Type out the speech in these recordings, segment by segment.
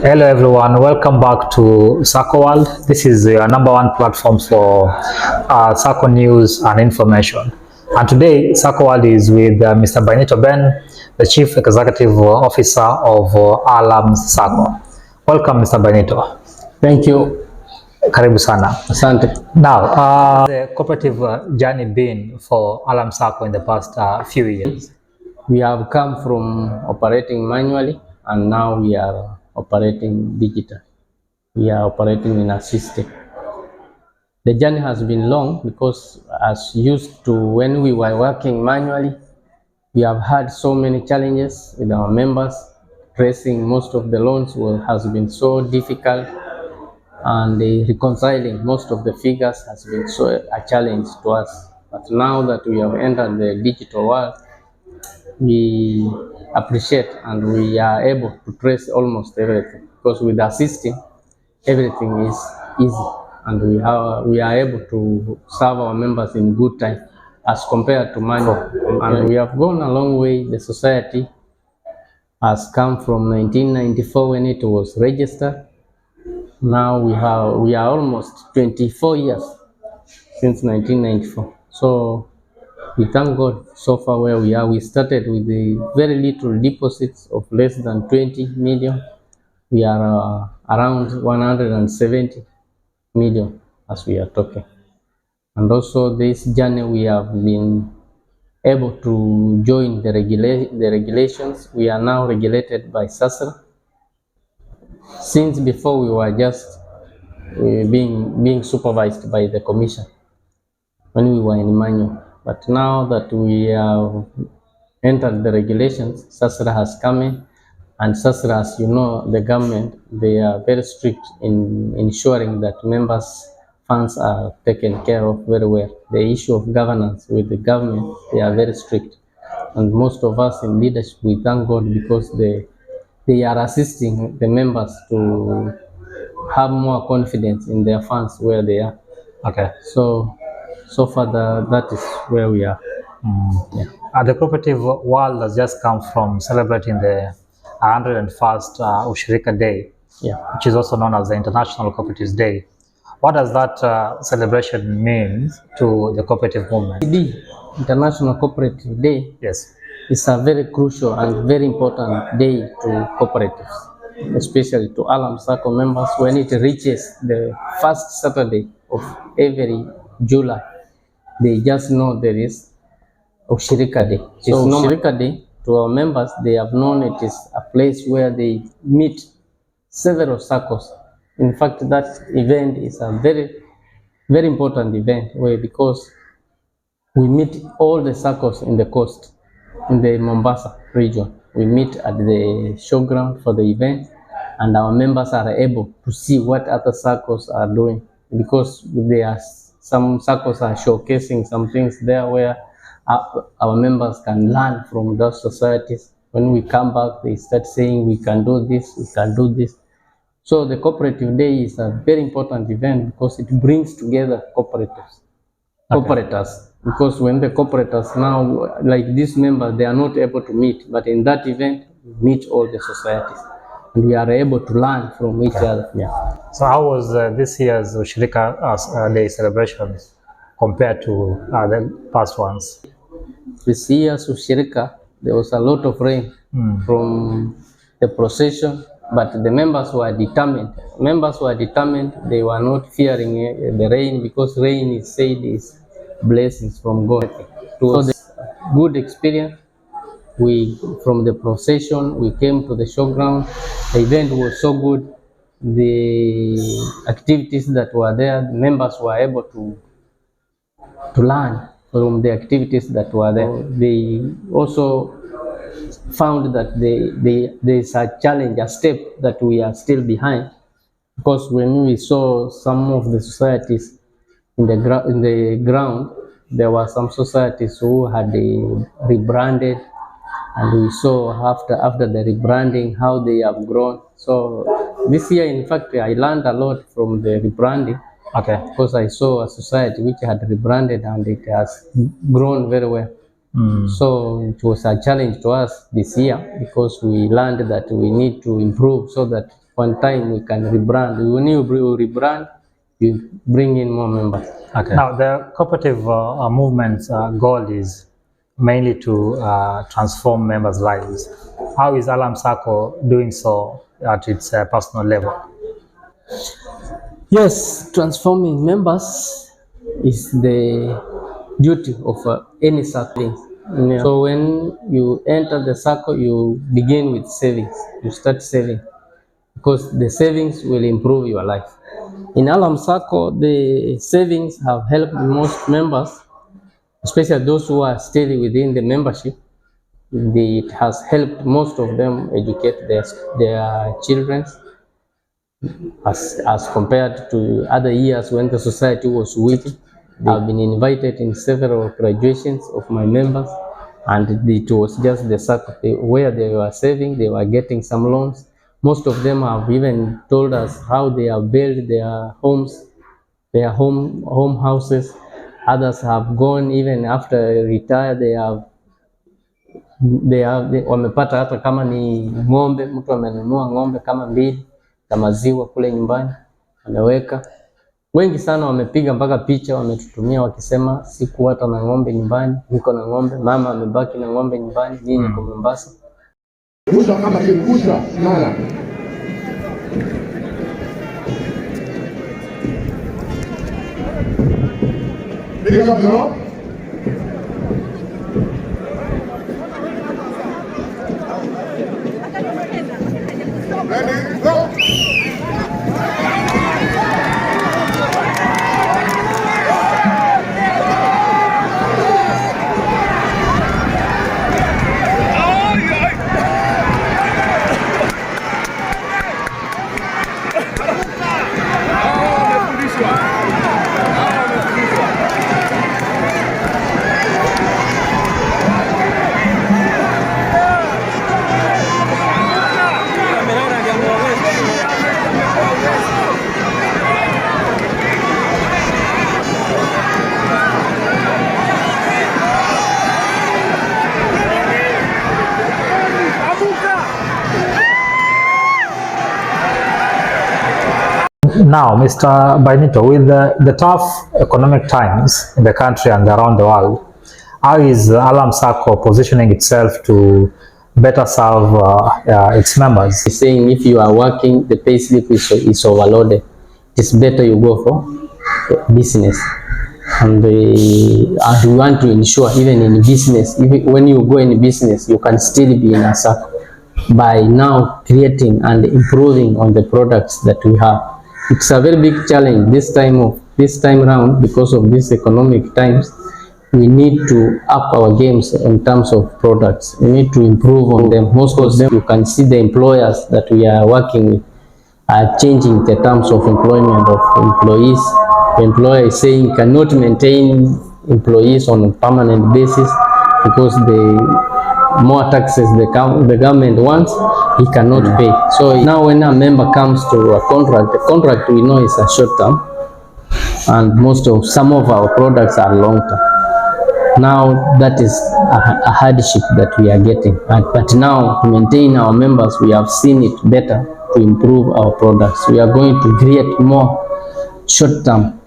Hello everyone, welcome back to Sacco World. This is your number one platform for Sacco news and information. And today, Sacco World is with Mr. Benito Ben, the Chief Executive Officer of Alams Sacco. Welcome, Mr. Benito. Thank you. Karibu sana. Asante. Now, the cooperative journey been for Alams Sacco in the past few years? We have come from operating manually and now we are operating digital. We are operating in a system. The journey has been long because as used to when we were working manually, we have had so many challenges with our members. Tracing most of the loans has been so difficult, and reconciling most of the figures has been so a challenge to us. But now that we have entered the digital world, we appreciate and we are able to trace almost everything, because with our system everything is easy and we are able to serve our members in good time as compared to manual. And we have gone a long way. The society has come from 1994 when it was registered. Now we are almost 24 years since 1994. So we thank God so far where we are. We started with very little deposits of less than 20 million. We are around 170 million as we are talking. And also this journey we have been able to join the regulations. We are now regulated by Sacco. Since before we were just being supervised by the commission when we were in manual. But now that we have entered the regulations, Sacco has come in, and Sacco, as you know, the government, they are very strict in ensuring that members' funds are taken care of very well. The issue of governance with the government, they are very strict. And most of us in leadership, we thank God because they are assisting the members to have more confidence in their funds where they are. Okay. So far, that is where we are. Yeah. The cooperative world has just come from celebrating the 101st Ushirika Day, which is also known as the International Cooperatives Day. What does that celebration mean to the cooperative movement? The International Cooperative Day, yes, is a very crucial and very important day to cooperatives, especially to Alams Sacco members. When it reaches the first Saturday of every July, they just know there is Ushirika Day. So Ushirika Day, to our members, they have known it is a place where they meet several circles. In fact, that event is a very, very important event because we meet all the circles in the coast, in the Mombasa region. We meet at the showground for the event, and our members are able to see what other circles are doing, because there are some circles are showcasing some things there where our members can learn from those societies. When we come back, they start saying we can do this, we can do this. So the Cooperative Day is a very important event because it brings together cooperatives, cooperators. Because when the cooperators now, like these members, they are not able to meet, but in that event, we meet all the societies, and we are able to learn from each other. Yeah. So how was this year's Ushirika Day celebration compared to the past ones? This year's Ushirika, there was a lot of rain from the procession, but the members were determined. They were not fearing the rain, because rain is said is blessings from God. It was a good experience. From the procession, we came to the showground. The event was so good. The activities that were there, the members were able to learn from the activities that were there. They also found that there is a challenge, a step that we are still behind, because when we saw some of the societies in the ground, there were some societies who had rebranded, and we saw after the rebranding how they have grown. So this year, in fact, I learned a lot from the rebranding. Okay. Because I saw a society which had rebranded and it has grown very well. So it was a challenge to us this year, because we learned that we need to improve so that one time we can rebrand. When you rebrand, you bring in more members. Okay. Now, the cooperative movement's goal is mainly to transform members' lives. How is Alam Sacco doing so at its personal level? Yes, transforming members is the duty of any Sacco. Yeah. So when you enter the Sacco, you begin with savings. You start saving because the savings will improve your life. In Alam Sacco, the savings have helped most members, especially those who are still within the membership. It has helped most of them educate their children as compared to other years when the society was weak. I've been invited in several graduations of my members, and it was just the Sacco where they were saving, they were getting some loans. Most of them have even told us how they have built their homes, their home houses. Others have gone even after retire, wamepata hata kama ni ng'ombe, mtu amenunua ng'ombe kama 2 za maziwa kule nyumbani ameweka. Wengi sana wamepiga mpaka picha wametutumia wakisema siku hata na ng'ombe nyumbani, niko na ng'ombe, mama amebaki na ng'ombe nyumbani, nini kwa Mombasa. Musa kama kimkuta mara Big up, no? Ready, go! Now, Mr. Benito, with the tough economic times in the country and around the world, how is Alam Sacco positioning itself to better serve its members? He's saying if you are working, the pay slip is overloaded. It's better you go for business. And we want to ensure even in business, even when you go in business, you can still be in a Sacco by now creating and improving on the products that we have. It's a very big challenge this time around because of these economic times. We need to up our games in terms of products. We need to improve on them. Most of them, you can see the employers that we are working with are changing the terms of employment of employees. The employer is saying cannot maintain employees on a permanent basis because the more taxes the government wants, he cannot pay. So now when a member comes to a contract, the contract we know is a short term, and some of our products are long term. Now that is a hardship that we are getting, but now to maintain our members, we have seen it better to improve our products. We are going to create more short term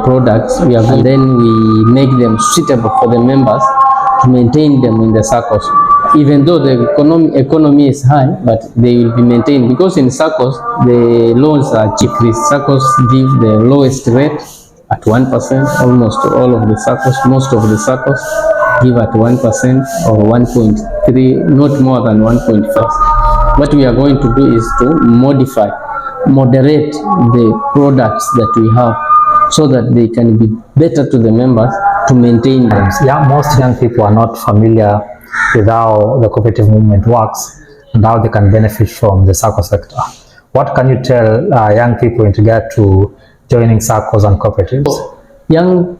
products, and then we make them suitable for the members to maintain them in the Saccos. Even though the economy is high, but they will be maintained because in Saccos the loans are cheap. The Saccos give the lowest rate at 1%. Almost all of the Saccos, most of the Saccos give at 1% or 1.3, not more than 1.5. What we are going to do is to moderate the products that we have so that they can be better to the members to maintain them. Yeah, most young people are not familiar with how the cooperative movement works and how they can benefit from the Sacco sector. What can you tell young people in regard to joining Saccos and cooperatives? Young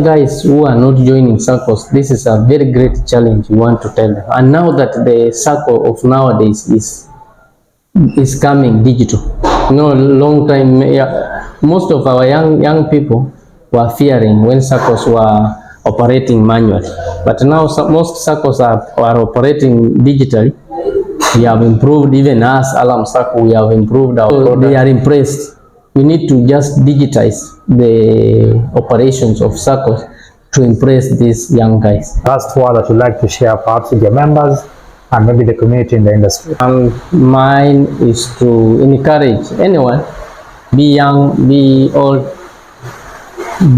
guys who are not joining Saccos, this is a very great challenge we want to tell them. And now that the Sacco of nowadays is coming digital. Long time, most of our young people were fearing when Saccos were operating manually, but now most Saccos are operating digitally, We have improved, even us, Alam Sacco, we have improved our product. They are impressed. We need to just digitize the operations of Saccos to impress these young guys. Last word that you'd like to share perhaps with your members and maybe the community in the industry? Mine is to encourage anyone, be young, be old,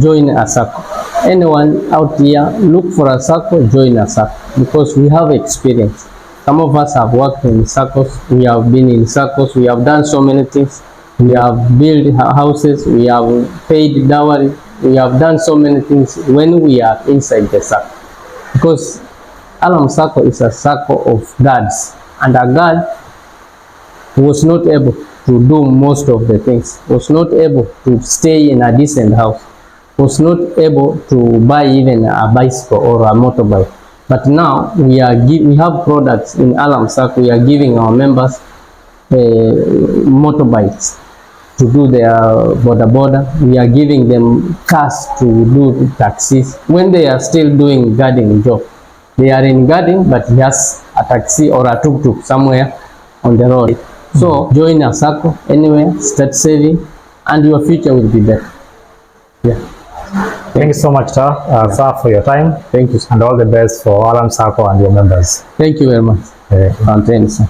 join a Sacco. Anyone out here, look for a Sacco, join a Sacco, because we have experience. Some of us have worked in Saccos, we have been in Saccos, we have done so many things. We have built houses, we have paid dowry, we have done so many things when we are inside the Sacco. Because Alam Sacco is a Sacco of guards, and a guard was not able to do most of the things, was not able to stay in a decent house, was not able to buy even a bicycle or a motorbike. But now we have products in Alam Sacco. We are giving our members motorbikes to do their border. We are giving them cars to do taxis when they are still doing guarding job. They are in guarding, but just a taxi or a tuk-tuk somewhere on the road. So join a Sacco anywhere, start saving, and your future will be better. Yeah. Thank you so much, sir, for your time. Thank you, and all the best for Alam Sacco and your members. Thank you very much. Thank you. Sir.